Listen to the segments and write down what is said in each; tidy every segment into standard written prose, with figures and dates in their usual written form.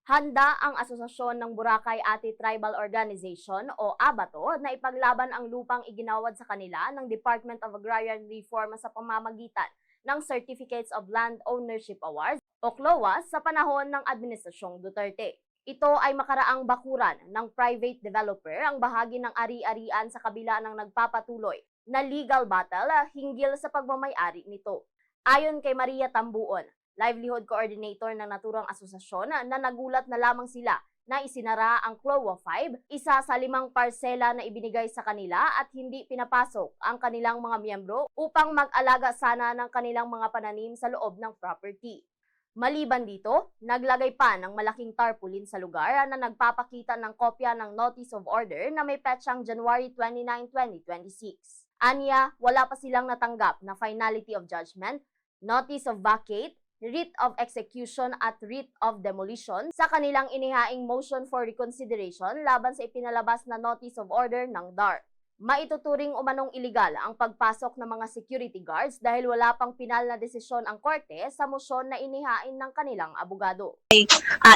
Handa ang Asosasyon ng Boracay Ati Tribal Organization o ABATO na ipaglaban ang lupang iginawad sa kanila ng Department of Agrarian Reform sa pamamagitan ng Certificates of Land Ownership Awards o CLOA sa panahon ng Administrasyong Duterte. Ito ay makaraang bakuran ng private developer ang bahagi ng ari-arian sa kabila ng nagpapatuloy na legal battle hinggil sa pagmamay-ari nito. Ayon kay Maria Tambuon, livelihood coordinator ng naturang asosasyon, na nagulat na lamang sila na isinara ang CLOA 5, isa sa 5 parsela na ibinigay sa kanila at hindi pinapasok ang kanilang mga miyembro upang mag-alaga sana ng kanilang mga pananim sa loob ng property. Maliban dito, naglagay pa ng malaking tarpaulin sa lugar na nagpapakita ng kopya ng Notice of Order na may petsang January 29, 2026. Anya, wala pa silang natanggap na finality of judgment, notice of vacate, writ of execution at writ of demolition sa kanilang inihaing motion for reconsideration laban sa ipinalabas na notice of order ng DAR. Maituturing umanong iligal ang pagpasok ng mga security guards dahil wala pang pinal na desisyon ang korte sa motion na inihain ng kanilang abogado.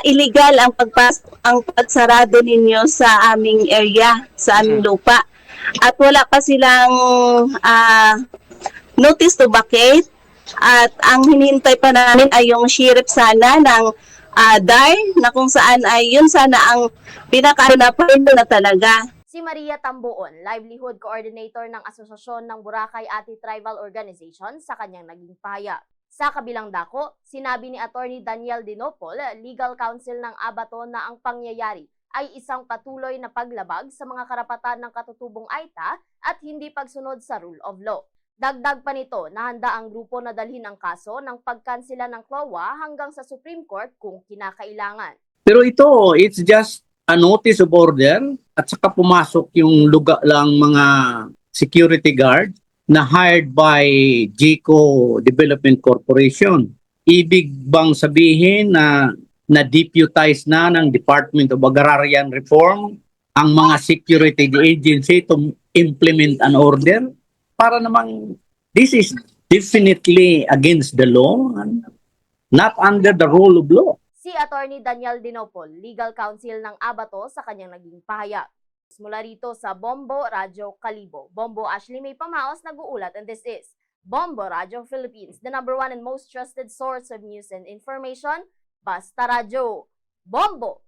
Illegal ang pagsarado ninyo sa aming area, sa aming lupa. At wala pa silang notice to vacate. At ang hinihintay pa namin ay yung sheriff sana ng DAR na kung saan ay yun sana ang pinaka-napendo na talaga. Si Maria Tambuon, livelihood coordinator ng Asosasyon ng Boracay Ati Tribal Organization, sa kanyang naging pahayag. Sa kabilang dako, sinabi ni Attorney Daniel Dinopol, legal counsel ng ABATO, na ang pangyayari ay isang patuloy na paglabag sa mga karapatan ng katutubong Aita at hindi pagsunod sa rule of law. Dagdag pa nito na handa ang grupo na dalhin ang kaso ng pagkansela ng CLOA hanggang sa Supreme Court kung kinakailangan. Pero ito, it's just a notice of order at saka pumasok yung lugar lang mga security guard na hired by GECO Development Corporation. Ibig bang sabihin na na-deputize na ng Department of Agrarian Reform ang mga security agency to implement an order? Para namang this is definitely against the law and not under the rule of law. Si Attorney Daniel Dinopol, legal counsel ng ABATO, sa kanyang naging pahayag. Mula rito sa Bombo Radyo Kalibo, Bombo Ashley May Pamaos nag-uulat, and this is Bombo Radyo Philippines, the #1 and most trusted source of news and information. Basta Radyo. Bombo!